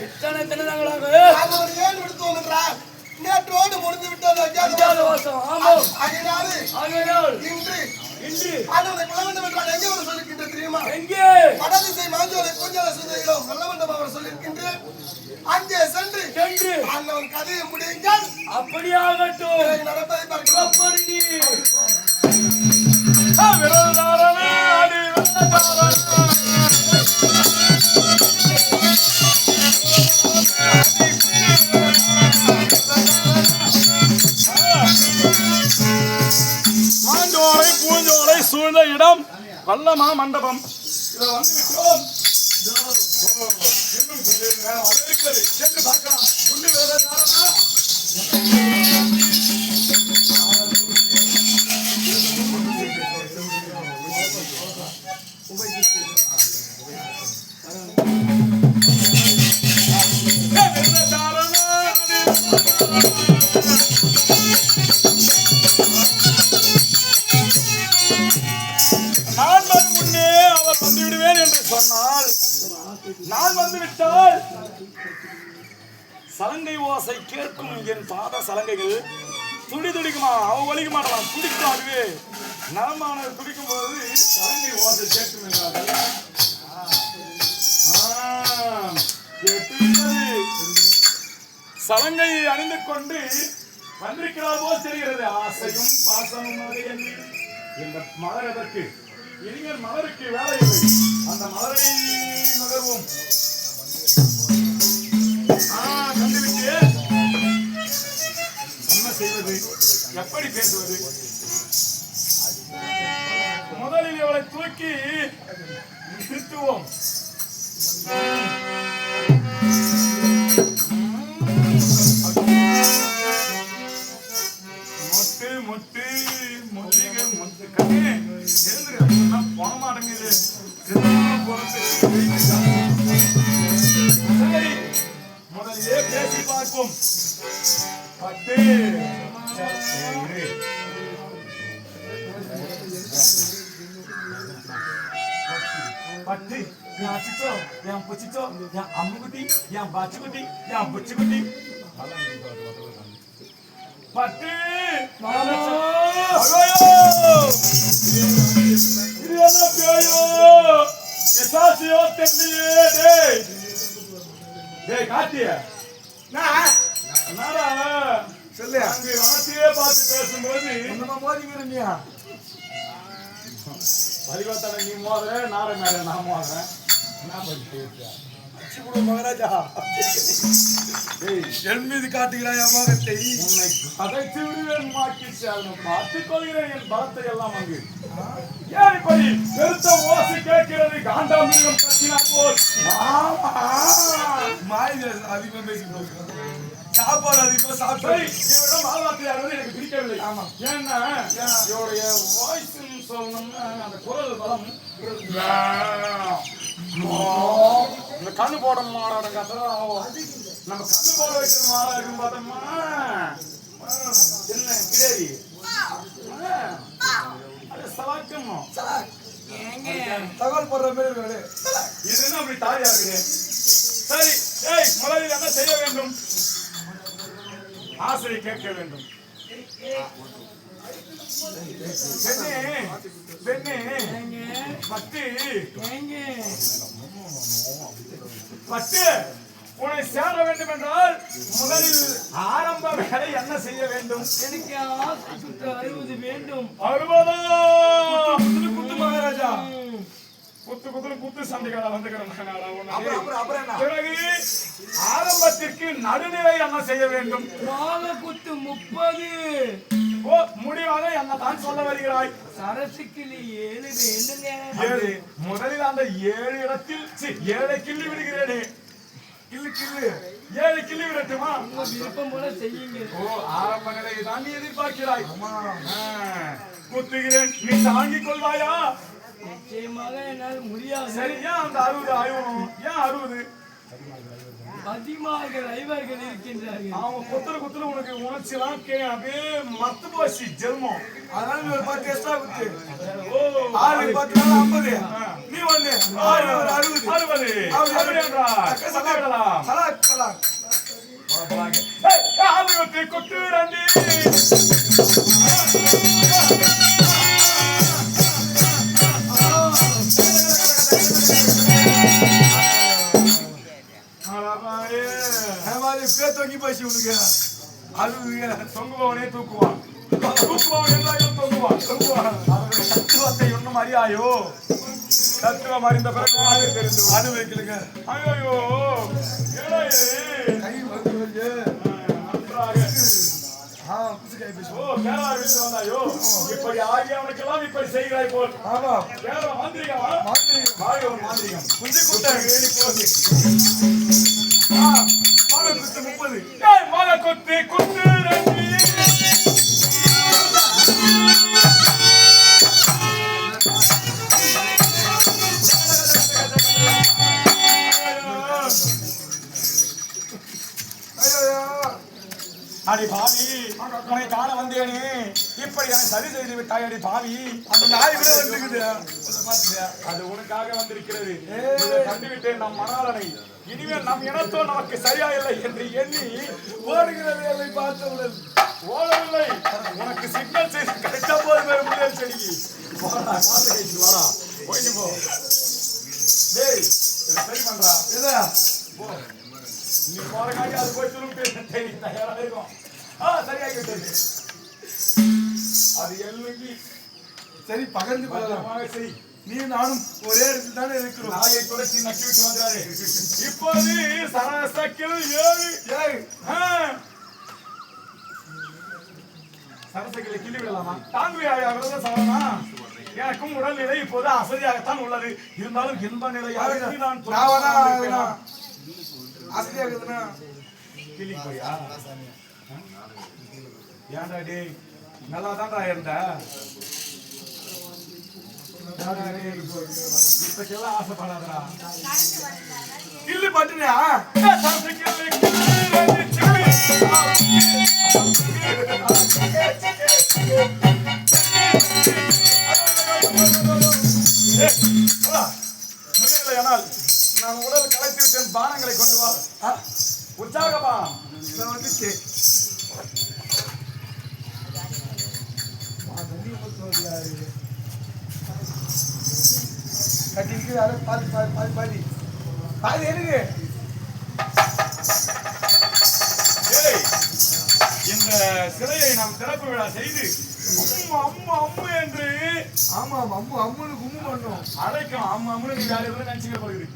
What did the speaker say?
இத்தனை தினங்களாக நேற்றோடு முடிந்து விட்டது அஞ்சாவது வருஷம். ஆமாம், ஆகையால் இன்று அதனை குலவண்டம் என்றால் எங்கே அவர் சொல்லிருக்கின்ற தெரியுமா? எங்கே? வடதிசை மாஞ்சோலை பூஞ்சோலை சுதையிலும் வல்லவண்டம் அவர் சொல்லியிருக்கின்ற அங்கே சென்று அண்ணன் கதையை முடியுங்கள். அப்படியாகட்டும், நடப்பதை பார்க்கலாம். மாஞ்சோலை பூஞ்சோலை சூழ்ந்த இடம் வல்லமா மண்டபம். இதை வந்து விட்டோம். சென்று பார்க்கலாம். குண்டு நான் வந்து விட்டால் சலங்கை ஓசை கேட்கும். என் பாத சலங்கைகள் துடி துடிக்குமா? அவன் ஒழிக்க மாட்டான், துடிக்கும். அதுவே நலமானது துடிக்கும் போது சலங்கை ஓசை கேட்கும் என்றார்கள். சலங்கையை அணிந்து கொண்டு வந்திருக்கிறார் போல் தெரிகிறது. ஆசையும் பாசமும் இந்த மலரதற்கு இனிமேல் மலருக்கு வேலை இல்லை. அந்த மலரை நகர்வோம். கண்டுவிட்டு என்ன செய்வது, எப்படி பேசுவது? முதலில் இவளை தூக்கி நிறுத்துவோம். மொட்டு மொட்டு மொழிக மொட்டு கண்ணே போன மாட்டேங்குது. சரி, முதலிலே பேசி பார்ப்போம். பட்டு பட்டு என் அச்சிச்சோ, என் புச்சிச்சோ, என் அம்முக்குட்டி, என் பாச்சுக்குட்டி, என் புச்சுக்குட்டி. பட்டு இது என்ன பேயோ பிசாசியோ தெரியலையே. டேய் டேய் காட்டிய என்னடா சொல்லு. அங்கே வாத்தியே பார்த்து பேசும்போது நம்ம மோதிக்கிறீங்க. பரிவர்த்தனை நீ மோதுற, நார மேல நான் மோதுறேன். என்ன பண்ணி மகாராஜா என் மீது காட்டுகிறாய் அம்மாகத்தை. உன்னை கதைத்து விடுவேன் மாக்கிச்சாலும் பார்த்துக் கொள்கிறேன் என் பலத்தை எல்லாம். அங்கு ஏன் இப்படி பெருத்த ஓசை கேட்கிறது? காண்டாமிருகம் கத்தினா போல் மாய் அதிகமா பேசி சாப்பாடு அதிகமா சாப்பிட்டு இவரிடம் மாவாத்தியாவது எனக்கு பிடிக்கவில்லை. ஆமா, ஏன்னா இவருடைய வாய்ஸ் சொல்லணும்னா அந்த குரல் பலம். இந்த கண்ணு போட மாறாடம் கத்துறோம். நம்ம கண்ணு போட வைக்கிற மாறா இருக்கும் பார்த்தோம்மா. என்ன கிடேரி சலாக்கணும் தகவல் போடுற மாதிரி இருக்கு. இது என்ன அப்படி தாரியா இருக்குது? சரி, ஏய் முதலில் என்ன செய்ய வேண்டும்? ஆசையை கேட்க வேண்டும். பட்டு உன்னை சேர வேண்டும் என்றால் முதலில் ஆரம்ப வேலை என்ன செய்ய வேண்டும்? எனக்கு 60 வேண்டும். 60 குத்து மகாராஜா. குத்து சண்டைகளா வந்துக்கிறேன். பிறகு ஆரம்பத்திற்கு நடுநிலை என்ன செய்ய வேண்டும்? குத்து 30. முடிவாக என்ன தான் சொல்ல வருகிறாய்? சரசுக்கிளி 7 வேண்டுங்க. 7 முதலில் அந்த 7 இடத்தில் 7 கிள்ளி விடுகிறேனே. கிள்ளு 7 கிள்ளி விடட்டுமா? விருப்பம் போல செய்யுங்க. ஆரம்ப நிலையை தான் நீ எதிர்பார்க்கிறாய். குத்துகிறேன், நீ தாங்கிக் கொள்வாயா? நிச்சயமாக என்னால் முடியாது. சரியா? அந்த 60 ஆயிரம். ஏன் 60? அதிகமாக ஐவர்கள் இருக்கின்றார்கள். அவங்க குத்துற உனக்கு உணர்ச்சிலாம் அப்படியே மத்து போச்சு ஜென்மம். அதனால நீ ஒரு 10 எக்ஸ்ட்ரா குத்து. ஓ 6 10 50. நீ வந்து 6 60. 60 என்றால் சலாக்கலாம். சலாக். போறாங்க. ஏய் ஆளுக்கு குத்துறண்டி. தொங்கி போச்சு உனக்கு. அழுகுங்க. தொங்குபவனே தூக்குவான். தூக்குபவன் என்றாலும் தொங்குவான். அவருடைய தத்துவத்தை இன்னும் அறியாயோ? தத்துவம் அறிந்த பிறகு தெரிந்து அனுபவிக்கலுங்க. ஐயோ கை வந்து நன்றாக புதுக்காய் பேசு. ஓ கேரளாவிலிருந்து வந்தாயோ? இப்படி ஆகியவனுக்கெல்லாம் இப்படி செய்கிறாய் போல். ஆமா கேரளா மாந்திரிகமா? மாந்திரிகம். ஒரு மாந்திரிகம். குஞ்சு குத்தாங்க. வேலி போகுது. மாலை குத்து 30. ஏய் மாலை குத்து ரெண்டு. அடி பாவி, உன்னை காண வந்தேனே, இப்படி எனக்கு சரி செய்து விட்டாய். அடி பாவி, அந்த நாய் கூட வந்துக்குது. அது உனக்காக வந்திருக்கிறது. இதை கண்டுவிட்டேன் நம் மணாளனை. இனிமேல் நம் இனத்தோ நமக்கு சரியா இல்லை என்று எண்ணி ஓடுகிற வேலை பார்த்தவுடன் ஓடவில்லை. உனக்கு சிக்னல் செய்து கிடைச்ச போது முதல் செடிக்கு வாடா, காசு கைக்கு வாடா, போயிட்டு போ. டேய் இதை சரி பண்றா. இதா போ, நீ போறக்காக அது போய் துருப்பிட்டு தயாரா இருக்கும். சரியாகிவிட்டது. அது எல்லுங்கி சரி பகிர்ந்து கொள்ளலாம். பத்திரமாக செய். நீ நானும் ஒரே இடத்துல தானே இருக்கிறோம். நாயை துடைச்சி நக்கி விட்டு வந்தாரு. இப்போது சரசக்கில் 7. ஏய் சரசக்கில் கிள்ளி விடலாமா? தாங்குவையாக சரமா? எனக்கும் உடல்நிலை இப்போது அசதியாகத்தான் உள்ளது. இருந்தாலும் இன்ப நிலையாக நான் ஆசையாகுதுன்னா கிள்ளி போயா? ஏன்டா டேய் நல்லா தான்டா இருந்த. இப்பக்கெல்லாம் ஆசைப்படாதடா. கில்லு பட்டுனியா? முடியவில்லையானால் நான் உடல் கலைத்து விட்டேன். பானங்களை கொண்டு வா. உற்சாகமா நான் வந்துச்சு. கட்டிக்கு யாரு பாதி இருக்கு. இந்த சிலையை நாம் திறப்பு விழா செய்து அம்மு என்று ஆமா அம்மு அம்முன்னு கும்மு பண்ணும். அழைக்கும். அம்மு அம்முன்னு நீ வேற எதுவும் நினைச்சுக்க போகுது.